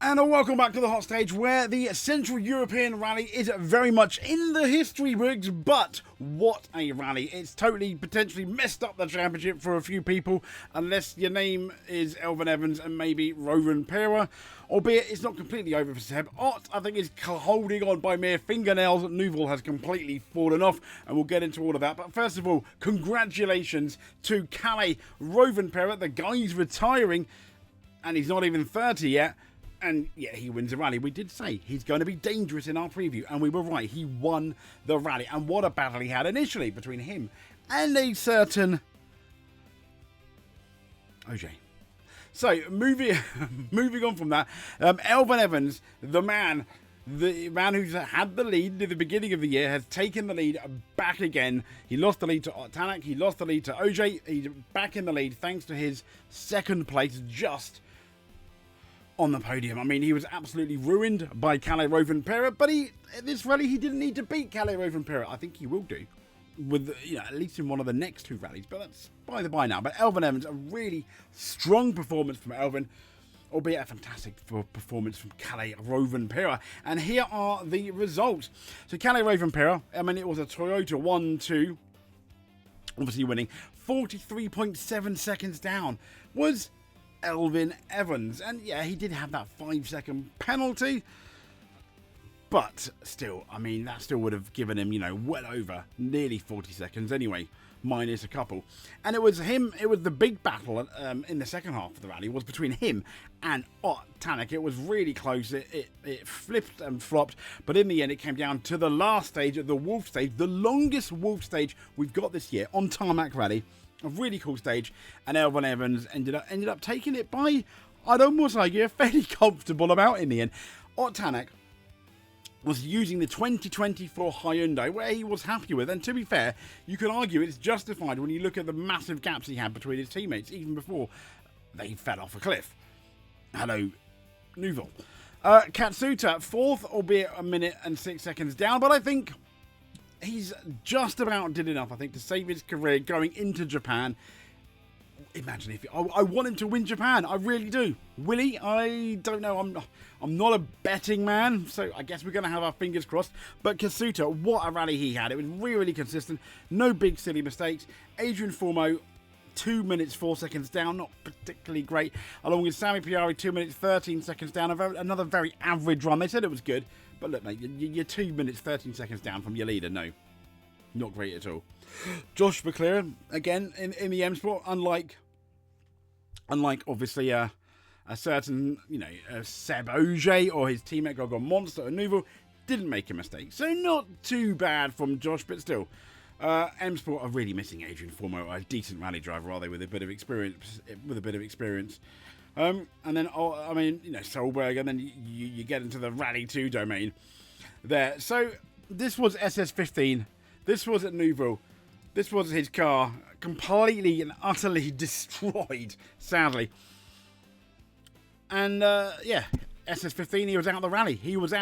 And welcome back to the hot stage, where the Central European Rally is very much in the history books. But what a rally. It's totally potentially messed up the championship for a few people, unless your name is Elfyn Evans and maybe Rovanperä. Albeit it's not completely over for Seb. Ott, I think, is holding on by mere fingernails. Neuville has completely fallen off, and we'll get into all of that. But first of all, congratulations to Kalle Rovanperä. The guy's retiring, and he's not even 30 yet. And yeah, he wins the rally. We did say he's going to be dangerous in our preview, and we were right. He won the rally. And what a battle he had initially between him and a certain Ogier. So, moving on from that, Elfyn Evans, the man who's had the lead at the beginning of the year, has taken the lead back again. He lost the lead to Tanak. He lost the lead to Ogier. He's back in the lead thanks to his second place just on the podium. I mean, he was absolutely ruined by Kalle Rovanperä, but at this rally he didn't need to beat Kalle Rovanperä. I think he will do, with at least in one of the next two rallies, but that's by the by now. But Elfyn Evans, a really strong performance from Elfyn, albeit a fantastic performance from Kalle Rovanperä. And here are the results. So Kalle Rovanperä, I mean, it was a Toyota 1-2, obviously winning. 43.7 seconds down was Elfyn Evans, and yeah, he did have that 5-second penalty, but still, I mean, that still would have given him, well over nearly 40 seconds anyway, minus a couple. And it was the big battle in the second half of the rally was between him and Ott Tanak. It was really close. It flipped and flopped, but in the end it came down to the last stage, the Wolf stage, the longest Wolf stage we've got this year on tarmac rally. A really cool stage, and Elfyn Evans ended up taking it by, I'd almost argue, a fairly comfortable amount in the end. Ott Tanak was using the 2024 Hyundai, where he was happy with, and to be fair, you can argue it's justified when you look at the massive gaps he had between his teammates, even before they fell off a cliff. Hello, Neuville. Katsuta, fourth, albeit a minute and 6 seconds down, but I think he's just about did enough, I think, to save his career going into Japan. Imagine if I want him to win Japan. I really do. Will he? I don't know. I'm not a betting man, so I guess we're going to have our fingers crossed. But Katsuta, what a rally he had. It was really, really consistent. No big silly mistakes. Adrian Formeau, 2 minutes 4 seconds down, not particularly great. Along with Sami Piari, 2 minutes 13 seconds down. Another very average run. They said it was good. But look, mate, you're 2 minutes 13 seconds down from your leader. No, not great at all. Josh McLaren, again, in the M Sport, unlike obviously a certain, Seb Ogier or his teammate Gogon Monster or Neuville, didn't make a mistake. So not too bad from Josh, but still. M Sport are really missing Adrian Formeau, a decent rally driver, are they, with a bit of experience. And then, Solberg, and then you get into the Rally 2 domain there. So this was SS15. This was at Neuville. This was his car, completely and utterly destroyed, sadly. And, SS15, he was out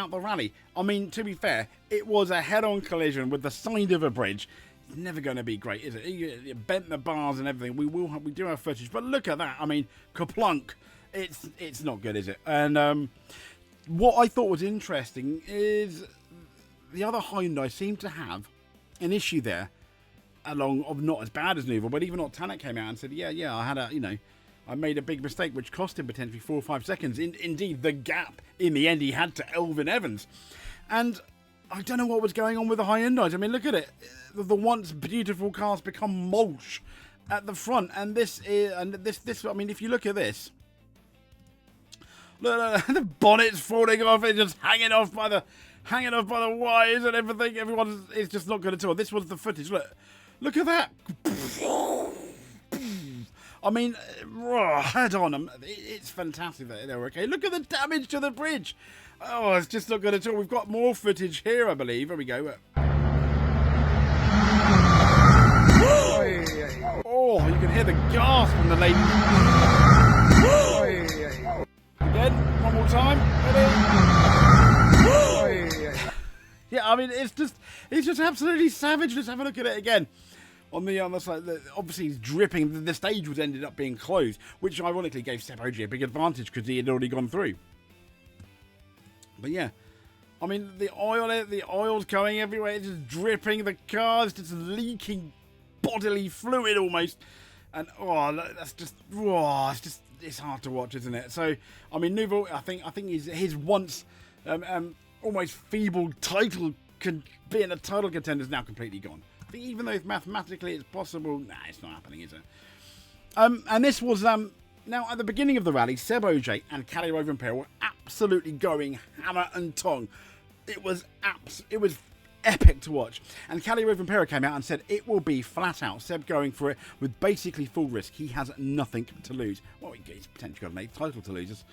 the rally. I mean, to be fair, it was a head-on collision with the side of a bridge. It's never going to be great, is it? He bent the bars and everything. We do have footage, but look at that. I mean, kaplunk. It's not good, is it? And what I thought was interesting is the other Hyundai seemed to have an issue there, along of not as bad as Neuville, but even Ott Tanak came out and said, yeah, I had I made a big mistake which cost him potentially 4 or 5 seconds. Indeed, the gap in the end he had to Elfyn Evans, and I don't know what was going on with the Hyundais. I mean, look at it. The once beautiful cars become mulch at the front, and this. I mean, if you look at this, look, the bonnet's falling off. It's just hanging off by the wires and everything. It's just not good at all. This was the footage. Look at that. I mean, head on. It's fantastic that they're okay. Look at the damage to the bridge. Oh, it's just not good at all. We've got more footage here, I believe. Here we go. Oh, you can hear the gasp from the lady. Again, one more time. Yeah, I mean, it's just absolutely savage. Let's have a look at it again. On the other side, obviously he's dripping. The stage ended up being closed, which ironically gave Seb Ogier a big advantage because he had already gone through. But yeah, I mean, the oil's going everywhere. It's just dripping. The car's just leaking bodily fluid almost. And, it's hard to watch, isn't it? So, I mean, Neuville, I think his once almost feeble title, being a title contender, is now completely gone. I think even though mathematically it's possible, it's not happening, is it? And this was, now at the beginning of the rally, Seb Ogier and Kalle Rovanperä were absolutely going hammer and tong. It was epic to watch. And Kalle Rovanperä came out and said it will be flat out Seb going for it with basically full risk. He has nothing to lose. Well, he's potentially got an 8th title to lose.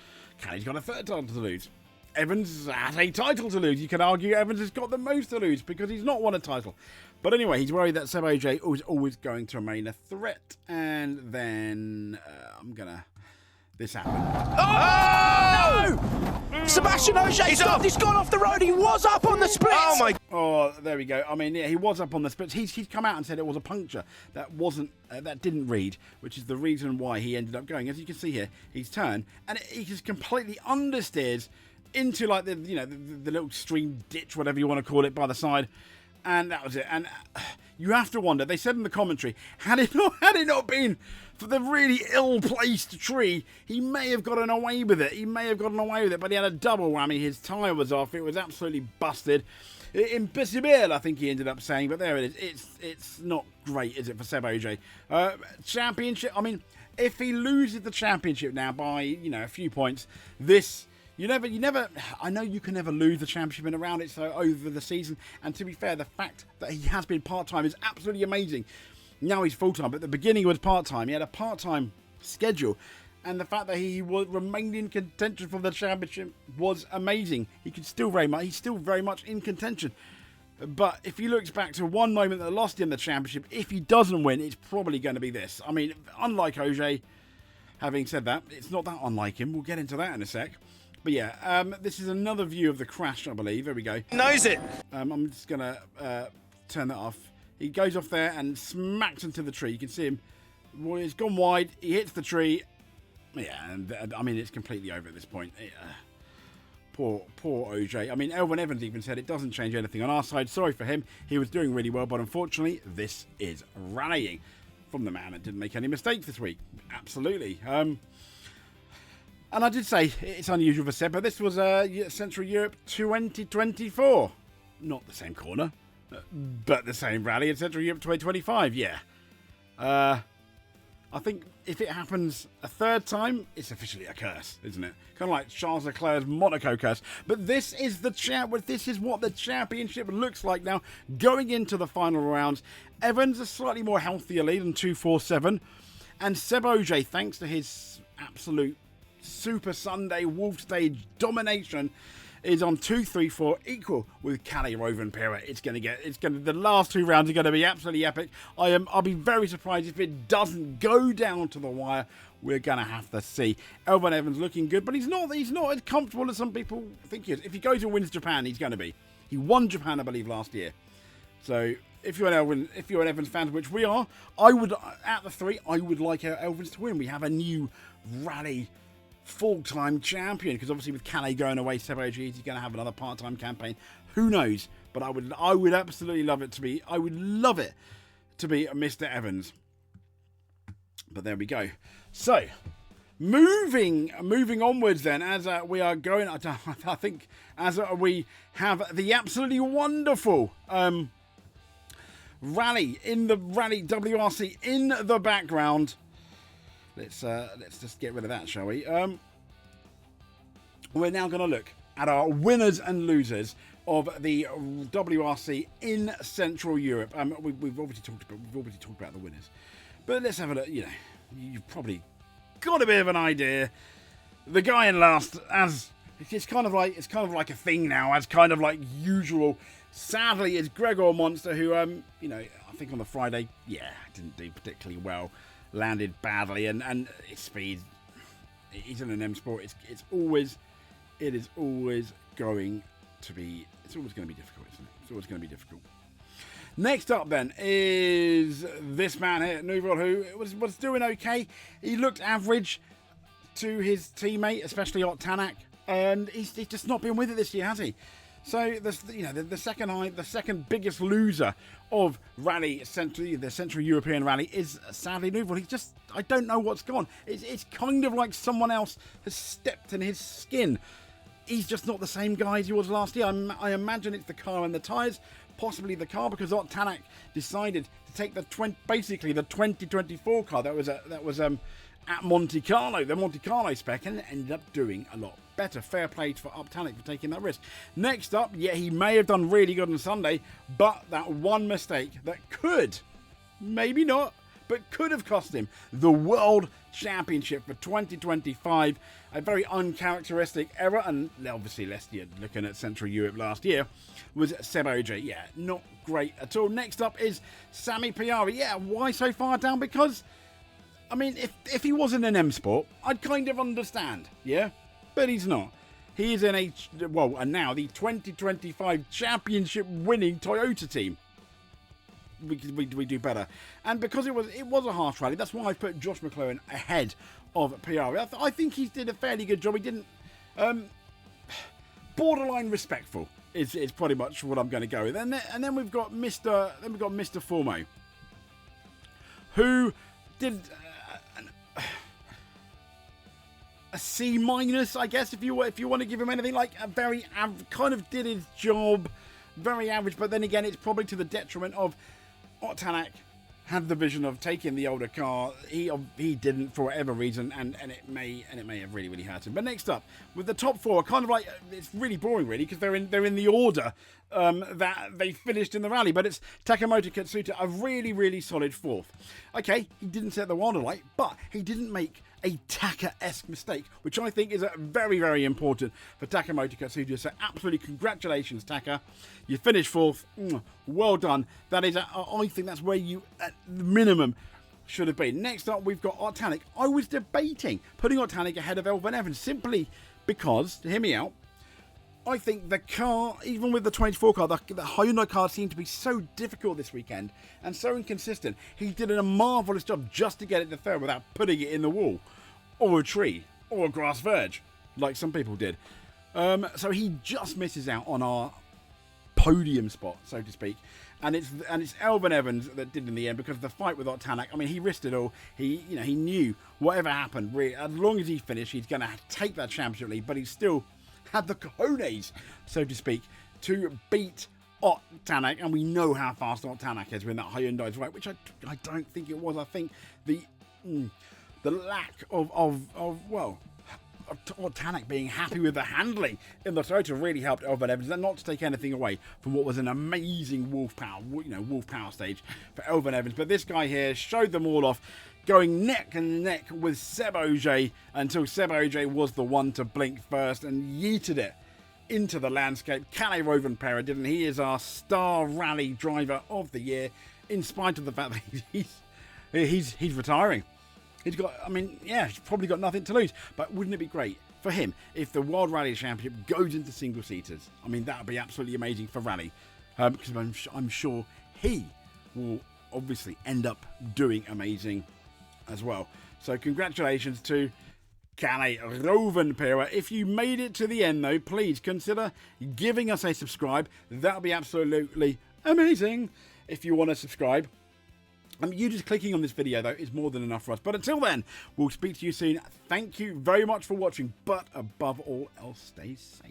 Calle's got a 3rd title to lose. Evans has a title to lose. You could argue Evans has got the most to lose because he's not won a title. But anyway, he's worried that Seb Ogier is always going to remain a threat. And then this happened. Oh! No! Sebastian Ogier, he's gone off the road. He was up on the splits. Oh my! Oh, there we go. I mean, yeah, he was up on the splits. He's come out and said it was a puncture. That didn't read, which is the reason why he ended up going. As you can see here, he's turned and he just completely understeers into like the little stream ditch, whatever you want to call it, by the side, and that was it. And you have to wonder. They said in the commentary, had it not been for the really ill-placed tree, he may have gotten away with it. But he had a double whammy. His tyre was off. It was absolutely busted. Impossible, I think he ended up saying. But there it is. It's not great, is it, for Seb Ogier? Championship. I mean, if he loses the championship now by a few points, this. You never. I know you can never lose the championship in a round. It's over the season. And to be fair, the fact that he has been part-time is absolutely amazing. Now he's full-time, but at the beginning he was part-time. He had a part-time schedule. And the fact that he remained in contention for the championship was amazing. He's still very much in contention. But if he looks back to one moment that lost him the championship, if he doesn't win, it's probably going to be this. I mean, unlike Ogier, having said that, it's not that unlike him. We'll get into that in a sec. But yeah, this is another view of the crash, I believe. There we go. Knows it. I'm just going to turn that off. He goes off there and smacks into the tree. You can see him. Well, it's gone wide. He hits the tree. Yeah, and I mean, it's completely over at this point. Poor Ogier. I mean, Elvin Evans even said it doesn't change anything on our side. Sorry for him. He was doing really well, but unfortunately, this is rallying from the man that didn't make any mistakes this week. Absolutely. And I did say it's unusual for Seb, but this was Central Europe 2024. Not the same corner, but the same rally in Central Europe 2025, yeah. I think if it happens a third time, it's officially a curse, isn't it? Kind of like Charles Leclerc's Monaco curse. But this is this is what the championship looks like now, going into the final rounds. Evans a slightly more healthier lead than 247, and Seb Ogier, thanks to his absolute Super Sunday Wolf Stage domination, is on 2-3-4, equal with Kalle Rovanperä. The last 2 rounds are going to be absolutely epic. I'll be very surprised if it doesn't go down to the wire. We're going to have to see. Elvin Evans looking good, but he's not as comfortable as some people think he is. If he goes and wins Japan, he's going to be. He won Japan, I believe, last year. So if you're an Evans fan, which we are, at the 3, I would like Elvins to win. We have a new rally full-time champion, because obviously with Kalle going away, Seb Ogier is going to have another part-time campaign. Who knows? But I would absolutely love it to be. I would love it to be Mr. Evans. But there we go. So moving onwards then, as we are going, I think as we have the absolutely wonderful rally WRC in the background. Let's just get rid of that, shall we? We're now going to look at our winners and losers of the WRC in Central Europe. We've obviously talked about the winners, but let's have a look. You've probably got a bit of an idea. The guy in last, as it's kind of like a thing now, as kind of like usual. Sadly, is Gregor Monster, who I think on the Friday, didn't do particularly well. Landed badly, and his speed. He's in an M Sport. It is always going to be difficult, isn't it? It's always going to be difficult. Next up then is this man here, Neuville, who was doing okay. He looked average to his teammate, especially Ott Tanak. and he's just not been with it this year, has he? So the second biggest loser of the Central European Rally is sadly Neuville. I don't know what's gone. It's kind of like someone else has stepped in his skin. He's just not the same guy as he was last year. I imagine it's the car and the tyres, possibly the car, because Ott Tanak decided to take the 2024 car that was at Monte Carlo, the Monte Carlo spec, and ended up doing a lot better. Fair play for Ott Tanak for taking that risk. Next up, yeah, he may have done really good on Sunday, but that one mistake that could, maybe not, but could have cost him the World Championship for 2025. A very uncharacteristic error, and obviously lest you're looking at Central Europe last year, was Seb Ogier. Yeah, not great at all. Next up is Sami Piari. Yeah, why so far down? Because, I mean, if he wasn't an M Sport, I'd kind of understand, yeah? But he's not. He is in and now the 2025 championship winning Toyota team. We do better. And because it was a harsh rally, that's why I've put Josh McLaren ahead of Piari. I think he did a fairly good job. He didn't... borderline respectful is pretty much what I'm going to go with. And then we've got Mr. Formo, who did... a C minus, I guess, if you want to give him anything. Like a very kind of did his job, very average. But then again, it's probably to the detriment of Ott Tanak. Had the vision of taking the older car. He didn't for whatever reason, and it may have really hurt him. But next up, with the top four, kind of like it's really boring, really, because they're in the order that they finished in the rally. But it's Takamoto Katsuta, a really solid fourth. Okay, he didn't set the world alight, but he didn't make a Taka-esque mistake, which I think is very important for Takamoto Katsuta. So absolutely congratulations, Taka. You finished fourth. Well done. That is, I think that's where you, at the minimum, should have been. Next up, we've got Ott Tanak. I was debating putting Ott Tanak ahead of Elfyn Evans simply because, hear me out, I think the car, even with the 24 car, the Hyundai car seemed to be so difficult this weekend and so inconsistent. He did a marvellous job just to get it to third without putting it in the wall or a tree or a grass verge, like some people did. So he just misses out on our podium spot, so to speak. And it's Elfyn Evans that did in the end, because of the fight with Ott Tanak. I mean, he risked it all. He knew whatever happened, really, as long as he finished, he's going to take that championship lead, but he still had the cojones, so to speak, to beat Ott Tanak, and we know how fast Ott Tanak is when that Hyundai's right, which I don't think it was. I think the lack of Ott Tanak being happy with the handling in the Toyota really helped Elfyn Evans, and not to take anything away from what was an amazing Wolf Power stage for Elfyn Evans. But this guy here showed them all off, going neck and neck with Seb Ogier until Seb Ogier was the one to blink first and yeeted it into the landscape. Kalle Rovanperä didn't. He is our star rally driver of the year, in spite of the fact that he's retiring. He's probably got nothing to lose. But wouldn't it be great for him if the World Rally Championship goes into single-seaters? I mean, that would be absolutely amazing for Rally, because I'm sure he will obviously end up doing amazing as well. So congratulations to Kalle Rovanperä. If you made it to the end, though, please consider giving us a subscribe. That would be absolutely amazing if you want to subscribe. You just clicking on this video, though, is more than enough for us. But until then, we'll speak to you soon. Thank you very much for watching, but above all else, stay safe.